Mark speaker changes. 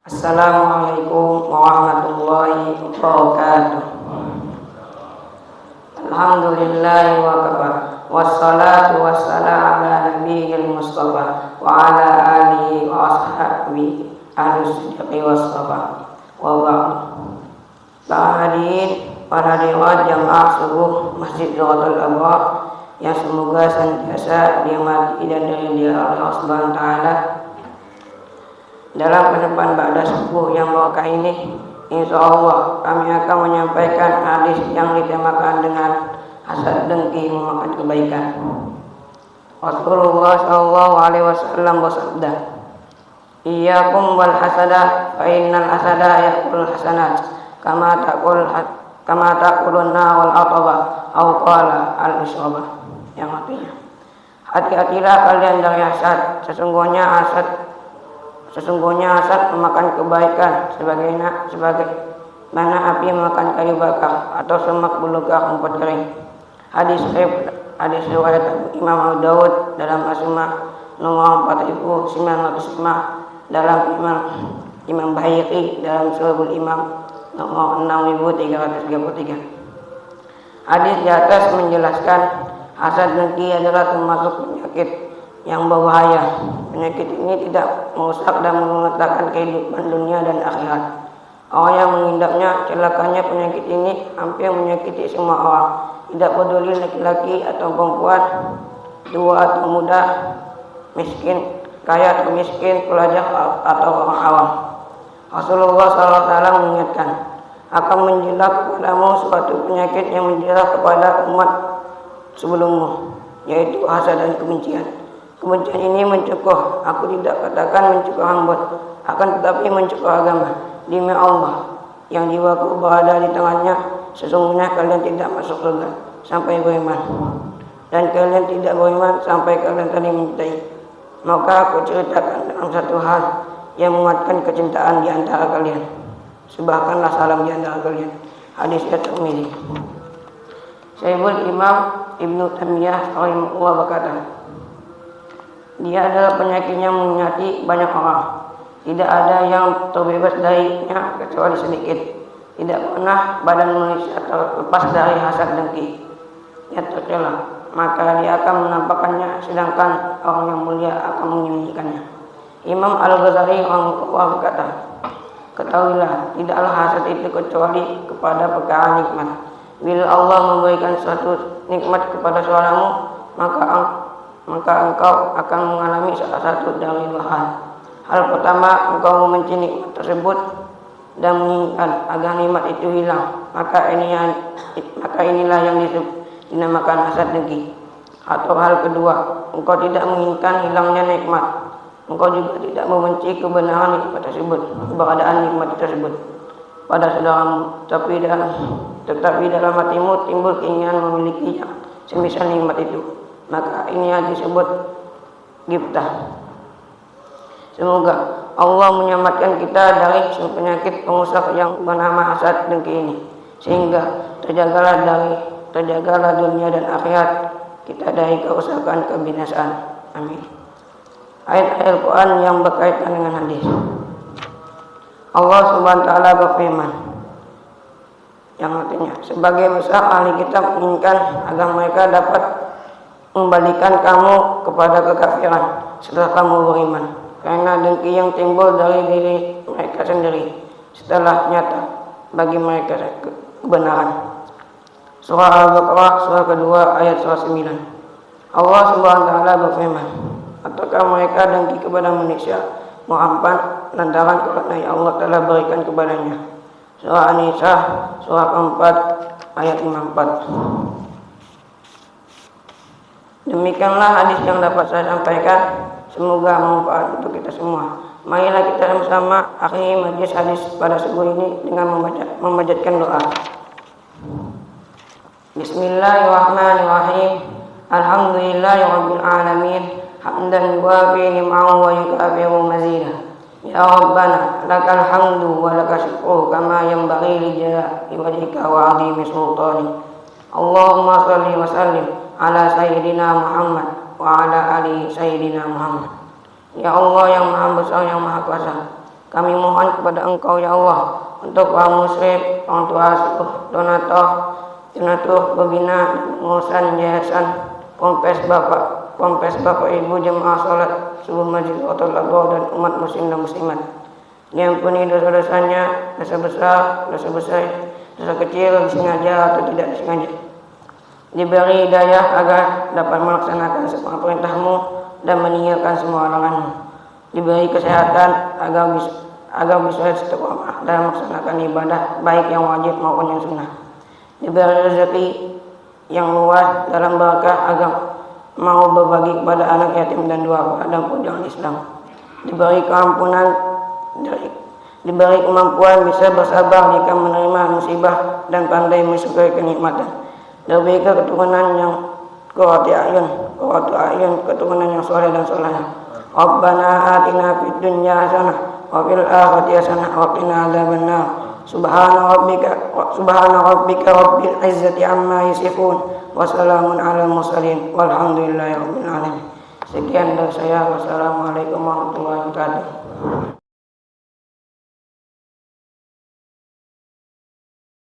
Speaker 1: Assalamualaikum warahmatullahi wabarakatuh. Alhamdulillahi wa kafa. Wassalatu wassalamu ala nabiyyil mustafa wa ala alihi wa ashabihi ahlus sidqi wassafa. Wa ba'du. Hadirin para dewan jamaah subuh Masjid Zawatul Abrar yang semoga senantiasa dirahmati dan diridhai Allah Subhanahu wa taala. Dalam penepan ba'da subuh yang barokah ini, insyaallah kami akan menyampaikan hadis yang ditemakan dengan hasad dengki memakan kebaikan. Rasulullah sallallahu alaihi wasallam bersabda, "Iyyakum wal hasada, fa innal hasada yaqul hasanat, kama taqulun wal ataba, aw qala al-isaba." Yang artinya, hati-hatilah kalian dari hasad, sesungguhnya hasad memakan kebaikan sebagaimana api memakan kayu bakar atau semak belukar rumput kering. Hadis riwayat Imam Abu Dawud dalam Asma nomor 4905, dalam Imam Baihaqi dalam Syu'abul Imam nomor 6333. Hadis di atas menjelaskan hasad dengki adalah termasuk penyakit yang berbahaya. Penyakit ini tidak merusak dan mengeluarkan kehidupan dunia dan akhirat. Orang yang mengidapnya, celakanya penyakit ini hampir menyakiti semua orang, tidak peduli laki-laki atau perempuan, tua atau muda, miskin, kaya atau miskin, pelajar atau orang awam. Rasulullah SAW mengingatkan, akan menjela kepadamu suatu penyakit yang menjela kepada umat sebelummu, yaitu hasad dan kebencian. Kebencian ini mencukuh, aku tidak katakan mencukuh rambut, akan tetapi mencukuh agama. Demi Allah yang jiwaku berada di tangannya, sesungguhnya kalian tidak masuk surga sampai beriman, dan kalian tidak beriman sampai kalian saling mencintai. Maka aku ceritakan dalam satu hal yang menguatkan kecintaan di antara kalian. Sebarkanlah salam di antara kalian. Hadis At-Tirmidzi. Syekhul Imam Ibnu Taimiyah rahimahullah berkata, dia adalah penyakit yang menyakiti banyak orang. Tidak ada yang terbebas darinya kecuali sedikit. Tidak pernah badan manusia terlepas dari hasad dengki. Ia tercela, maka dia akan menampakkannya, sedangkan orang yang mulia akan menyembunyikannya. Imam Al-Ghazali rahimahullah berkata, ketahuilah, tidaklah hasad itu kecuali kepada perkara nikmat. Bila Allah memberikan suatu nikmat kepada seorangmu, maka engkau akan mengalami salah satu dari dua hal. Hal pertama, engkau membenci nikmat tersebut dan menginginkan agar nikmat itu hilang. Maka inilah yang dinamakan hasad dengki. Atau hal kedua, engkau tidak menginginkan hilangnya nikmat. Engkau juga tidak membenci kebenaran nikmat tersebut, keberadaan nikmat tersebut pada saudaramu, tetapi dalam hatimu timbul keinginan memilikinya semisal nikmat itu. Maka ini yang disebut ghibtah. Semoga Allah menyelamatkan kita dari penyakit pengusak yang bernama hasad dengki ini, sehingga terjagalah dunia dan akhirat kita dari kerusakan kebinasaan. Amin. Ayat-ayat Al-Quran yang berkaitan dengan hadis. Allah Subhanahu wa taala berfirman, yang artinya, sebagai besar ahli kitab menginginkan agar mereka dapat membalikan kamu kepada kekafiran setelah kamu beriman, karena dengki yang timbul dari diri mereka sendiri setelah nyata bagi mereka kebenaran. Surah Al-Baqarah surah kedua ayat 109. Allah Subhanahu wa taala berfirman, ataukah mereka dengki kepada manusia muhampan lantaran karunia Allah telah berikan kepadanya. Surah An-Nisa surah keempat ayat 54. Demikianlah hadis yang dapat saya sampaikan. Semoga bermanfaat untuk kita semua. Marilah kita sama-sama akhiri majlis hadis pada subuh ini dengan memanjatkan doa. Bismillahirrahmanirrahim. Alhamdulillahirabbil alamin. Hamdan yuwafi ni'amahu wa yukafiru mazidah. Ya Rabbana lakal hamdu wa lakal syukru kama yanbaghi li jalali wajhika wa 'azimi sultani. Allahumma shalli wa sallim ala sayyidina Muhammad wa ala ali sayyidina Muhammad. Ya Allah yang maha besar, yang maha kuasa, Kami mohon kepada Engkau ya Allah untuk kaum muslim, orang tua asuh, donatur, pembina, pengurusan yayasan, Pompes Bapak Ibu jemaah salat subuh Masjid Qatul Aqsa dan umat muslim dan muslimat. Diampuni dosa-dosanya, dosa besar, dosa kecil, disengaja atau tidak disengaja. Diberi hidayah agar dapat melaksanakan semua perintah-Mu dan meninggalkan semua larangan-Mu. Diberi kesehatan agar bisa istiqomah dalam melaksanakan ibadah baik yang wajib maupun yang sunnah. Diberi rezeki yang luas dalam berkah agar mau berbagi kepada anak yatim dan duafa dan pujang Islam. Diberi kemampuan bisa bersabar jika menerima musibah dan pandai mensyukuri kenikmatan. Diberi keturunan yang qurratu a'yun, keturunan yang soleh dan solehah. Rabbana atina fid dunya hasanah wa fil akhirati hasanah wa qina adzabannar. Subhana rabbika rabbil izzati amma yasifun wa salamun alal mursalin walhamdulillahi rabbil alamin. Sekian dari saya. Wassalamualaikum warahmatullahi wabarakatuh.